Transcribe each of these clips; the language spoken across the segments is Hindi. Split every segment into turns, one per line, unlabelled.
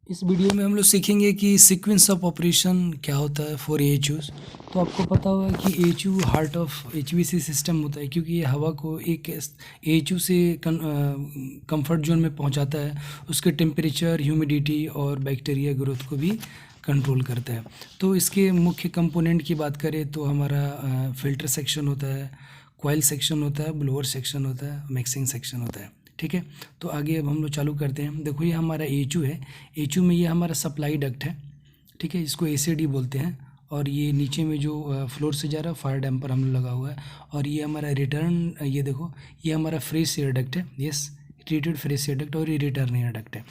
इस वीडियो में हम लोग सीखेंगे कि सीक्वेंस ऑफ ऑपरेशन क्या होता है फॉर एएचयूज। तो आपको पता होगा कि एएचयू हार्ट ऑफ एचवीएसी सिस्टम होता है, क्योंकि ये हवा को एक एएचयू से कंफर्ट जोन में पहुंचाता है। उसके टेम्परेचर, ह्यूमिडिटी और बैक्टीरिया ग्रोथ को भी कंट्रोल करता है। तो इसके मुख्य कंपोनेंट की बात करें तो हमारा फिल्टर सेक्शन होता है, कॉइल सेक्शन होता है, ब्लोअर सेक्शन होता है, मिक्सिंग सेक्शन होता है। ठीक है, तो आगे अब हम लोग चालू करते हैं। देखो ये हमारा एएचयू है। एएचयू में ये हमारा सप्लाई डक्ट है। ठीक है, इसको एसीडी बोलते हैं। और ये नीचे में जो फ्लोर से जा रहा है फायर डैम्पर हम लोग लगा हुआ है। और ये हमारा रिटर्न, ये देखो ये हमारा फ्रेश एयर डक्ट है। Yes, treated fresh air duct, और ये रिटर्न एयर डक्ट है।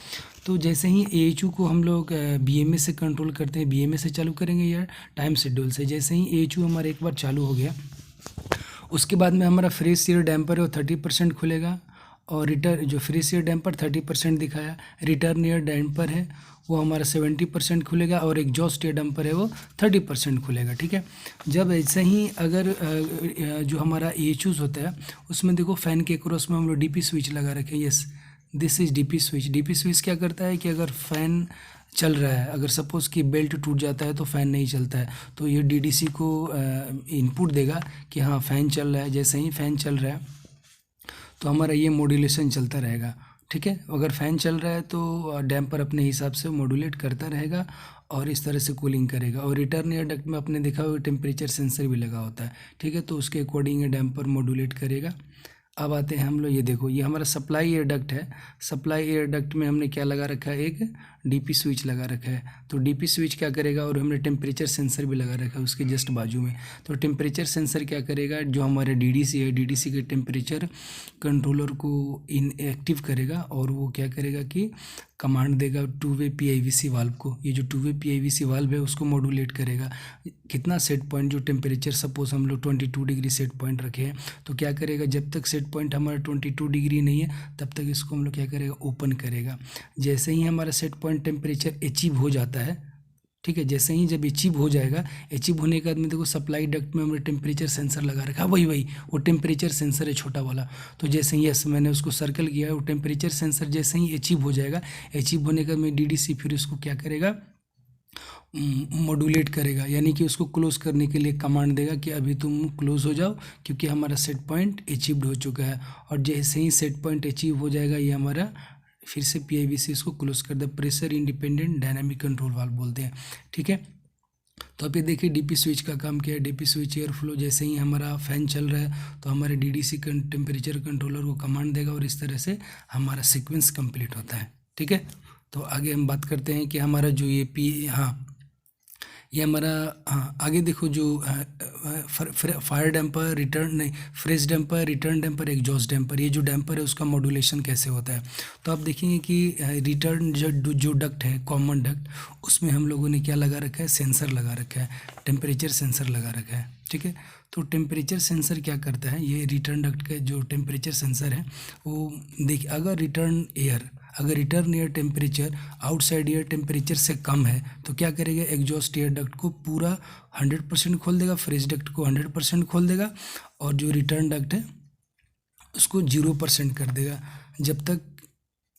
तो जैसे ही एएचयू को हम लोग बीएमए से कंट्रोल करते हैं, बीएमए से चालू करेंगे या टाइम शेड्यूल से। जैसे ही एएचयू हमारा एक बार चालू हो गया, उसके बाद में हमारा फ्रेश एयर डैम्पर है वो 30% खुलेगा। और रिटर्न जो फ्रेश एयर डैम्पर 30% दिखाया, रिटर्न एयर डैम्पर है वो हमारा 70% खुलेगा, और एग्जॉस्ट एयर डैम्पर है वो 30% खुलेगा। ठीक है, जब ऐसे ही अगर जो हमारा एएचयूज होता है उसमें देखो फैन के क्रॉस में हम लोग डीपी स्विच लगा रखे हैं। Yes, this is DP switch. DP switch क्या करता है कि अगर फैन चल रहा है, अगर सपोज़ कि बेल्ट टूट जाता है तो फ़ैन नहीं चलता है, तो ये डीडीसी को इनपुट देगा कि हाँ फ़ैन चल रहा है। जैसे ही फ़ैन चल रहा है तो हमारा ये मॉड्यूलेशन चलता रहेगा। ठीक है, अगर फ़ैन चल रहा है तो डैम्पर अपने हिसाब से मॉड्यूलेट करता रहेगा और इस तरह से कूलिंग करेगा। और रिटर्न एयर डक्ट में अपने देखा हुआ टेम्परेचर सेंसर भी लगा होता है। ठीक है, तो उसके अकॉर्डिंग ये डैम्पर मॉड्यूलेट करेगा। अब आते हैं हम लोग, ये देखो ये हमारा सप्लाई एयर डक्ट है। सप्लाई एयर डक्ट में हमने क्या लगा रखा है, एक डीपी स्विच लगा रखा है। तो डीपी स्विच क्या करेगा, और हमने टेम्परेचर सेंसर भी लगा रखा है उसके जस्ट बाजू में। तो टेम्परेचर सेंसर क्या करेगा, जो हमारे डीडीसी है, डीडीसी के टेम्परेचर कंट्रोलर को इनएक्टिव करेगा, और वो क्या करेगा कि कमांड देगा टू वे पीआईवीसी वाल्व को। ये जो टू वे पीआईवीसी वाल्व है उसको मॉड्यूलेट करेगा। कितना सेट पॉइंट, जो टेम्परेचर सपोज हम लोग 22 डिग्री सेट पॉइंट रखे हैं, तो क्या करेगा, जब तक सेट पॉइंट हमारा 22 डिग्री नहीं है तब तक इसको हम लोग क्या करेगा, ओपन करेगा। जैसे ही हमारा सेट पॉइंट टेम्परेचर अचीव हो जाता है, ठीक है, जैसे ही जब अचीव हो जाएगा, अचीव होने के बाद में देखो सप्लाई डक्ट में हमने टेम्परेचर सेंसर लगा रखा है। वही वो टेम्परेचर सेंसर है छोटा वाला। तो जैसे ही यस मैंने उसको सर्कल किया, वो टेम्परेचर सेंसर जैसे ही अचीव हो जाएगा, अचीव होने के बाद में डीडीसी फिर उसको क्या करेगा, मॉड्यूलेट करेगा, यानी कि उसको क्लोज करने के लिए कमांड देगा कि अभी तुम क्लोज हो जाओ क्योंकि हमारा सेट पॉइंट अचीव्ड हो चुका है। और जैसे ही सेट पॉइंट अचीव हो जाएगा, ये हमारा फिर से पीआईवीसी इसको क्लोज कर दे। Pressure independent dynamic control valve बोलते हैं। ठीक है, तो अब ये देखिए डीपी स्विच का काम क्या है। डीपी स्विच एयर फ्लो, जैसे ही हमारा फैन चल रहा है तो हमारे डीडीसी टेम्परेचर कंट्रोलर को कमांड देगा, और इस तरह से हमारा सीक्वेंस कंप्लीट होता है। ठीक है, तो आगे हम बात करते हैं कि हमारा जो ये ये हमारा, हाँ आगे देखो जो फायर डैम्पर, रिटर्न नहीं, fresh damper, return damper, exhaust damper, ये जो डैम्पर है उसका मॉड्यूलेशन कैसे होता है। तो आप देखेंगे कि रिटर्न जो डक्ट है, कॉमन डक्ट, उसमें हम लोगों ने क्या लगा रखा है, सेंसर लगा रखा है, टेम्परेचर सेंसर लगा रखा है। ठीक है, तो टेम्परेचर सेंसर क्या करता है, ये रिटर्न डक्ट का जो टेम्परेचर सेंसर है वो देखिए, अगर return air temperature outside air temperature से कम है तो क्या करेगा, एग्जॉस्ट एयर डक्ट को पूरा 100% खोल देगा, फ्रेश डक्ट को 100% खोल देगा, और जो रिटर्न डक्ट है उसको 0% कर देगा जब तक।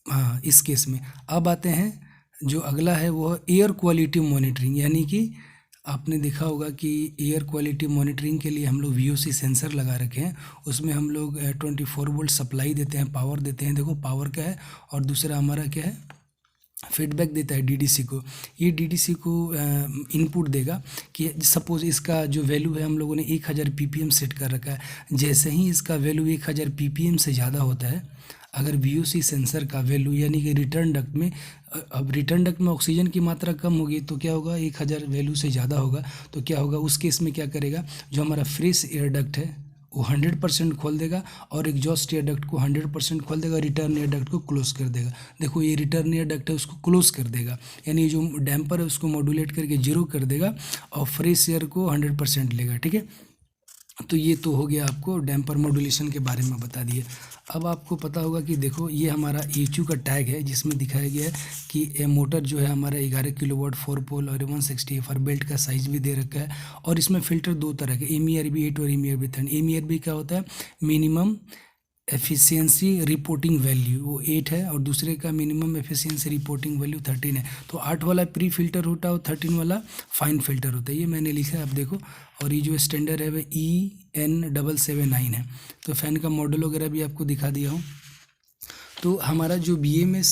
हाँ, इस केस में अब आते हैं, जो अगला है वो एयर क्वालिटी मॉनिटरिंग। यानी कि आपने देखा होगा कि एयर क्वालिटी मॉनिटरिंग के लिए हम लोग वीओसी सेंसर लगा रखे हैं। उसमें हम लोग 24 वोल्ट सप्लाई देते हैं, पावर देते हैं। देखो पावर का है, और दूसरा हमारा क्या है, फीडबैक देता है डीडीसी को। ये डीडीसी को इनपुट देगा कि सपोज़ इसका जो वैल्यू है हम लोगों ने 1000 पीपीएम सेट कर रखा है। जैसे ही इसका वैल्यू 1000 पीपीएम से ज़्यादा होता है, अगर वीओसी सेंसर का वैल्यू, यानी कि रिटर्न डक्ट में, अब रिटर्न डक्ट में ऑक्सीजन की मात्रा कम होगी तो क्या होगा, 1000 वैल्यू से ज़्यादा होगा तो क्या होगा, उस केस में क्या करेगा, जो हमारा फ्रेश एयर डक्ट है वो 100% खोल देगा, और एग्जॉस्ट एयर डक्ट को 100% खोल देगा, रिटर्न एयर डक्ट को क्लोज कर देगा। देखो ये रिटर्न एयर डक्ट है उसको क्लोज कर देगा, यानी जो डैम्पर है उसको मॉड्यूलेट करके 0 कर देगा, और फ्रेश एयर को 100% लेगा। ठीक है, तो ये तो हो गया, आपको डैम्पर मॉड्यूलेशन के बारे में बता दिए। अब आपको पता होगा कि देखो ये हमारा एएचयू का टैग है, जिसमें दिखाया गया है कि ये मोटर जो है हमारा 11 किलोवाट 4 पोल और 160 एफआर बेल्ट का साइज भी दे रखा है। और इसमें फ़िल्टर दो तरह के, MERB 8 और MERB 10। MERB क्या होता है, मिनिमम एफिशिएंसी रिपोर्टिंग वैल्यू वो 8 है और दूसरे का मिनिमम एफिशिएंसी रिपोर्टिंग वैल्यू 13 है। तो 8 वाला प्री फिल्टर होता है और 13 वाला फाइन फिल्टर होता है। ये मैंने लिखा है, आप देखो। और ये जो स्टैंडर्ड है वह EN779 है। तो फ़ैन का मॉडल वगैरह भी आपको दिखा दिया हूँ। तो हमारा जो BMS,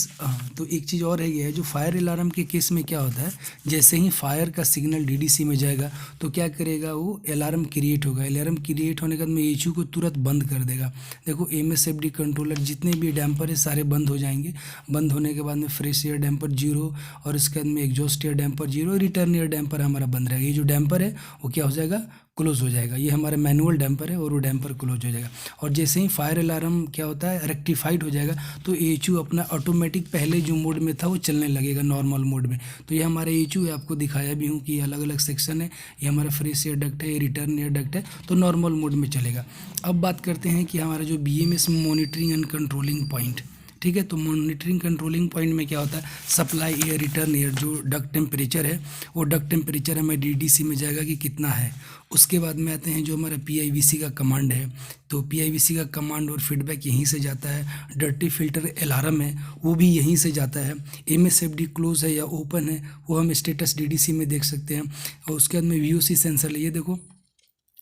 तो एक चीज़ और है, ये है जो फायर अलार्म के केस में क्या होता है, जैसे ही फायर का सिग्नल DDC में जाएगा तो क्या करेगा, वो अलार्म क्रिएट होगा। अलार्म क्रिएट होने के बाद में HU को तुरंत बंद कर देगा। देखो MSFD कंट्रोलर जितने भी डैम्पर है सारे बंद हो जाएंगे। बंद होने के बाद में फ्रेश एयर डैम्पर 0 और इसके बाद में exhaust air damper 0, return air damper हमारा बंद रहेगा। ये जो डैम्पर है वो क्या हो जाएगा, क्लोज हो जाएगा। ये हमारा मैनुअल डैम्पर है और वो डैम्पर क्लोज हो जाएगा। और जैसे ही फायर अलार्म क्या होता है, रेक्टिफाइड हो जाएगा, तो AHU अपना ऑटोमेटिक पहले जो मोड में था वो चलने लगेगा नॉर्मल मोड में। तो ये हमारा AHU है, आपको दिखाया भी हूँ कि ये अलग अलग सेक्शन है। ये हमारा फ्रेश एयर डक्ट है, ये रिटर्न एयर डक्ट है, तो नॉर्मल मोड में चलेगा। अब बात करते हैं कि हमारा जो BMS monitoring and controlling point, ठीक है। तो मॉनिटरिंग कंट्रोलिंग पॉइंट में क्या होता है, सप्लाई एयर, रिटर्न एयर, जो डक्ट टेम्परेचर है वो डक्ट टेम्परेचर हमें DDC में जाएगा कि कितना है। उसके बाद में आते हैं जो हमारा PIVC का कमांड है। तो PIVC का कमांड और फीडबैक यहीं से जाता है। डर्टी फिल्टर अलार्म है वो भी यहीं से जाता है। MSFD क्लोज है या ओपन है वो हम स्टेटस DDC में देख सकते हैं। और उसके बाद में VOC सेंसर है, ये देखो,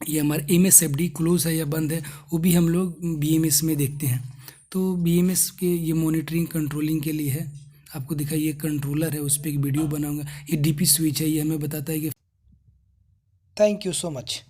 ये हमारा MSFD क्लोज है या बंद है वो भी हम लोग BMS में देखते हैं। तो BMS के ये मॉनिटरिंग कंट्रोलिंग के लिए है। आपको दिखाइए, ये कंट्रोलर है, उस पर एक वीडियो बनाऊंगा। ये DP स्विच है, ये हमें बताता है कि
थैंक यू सो मच।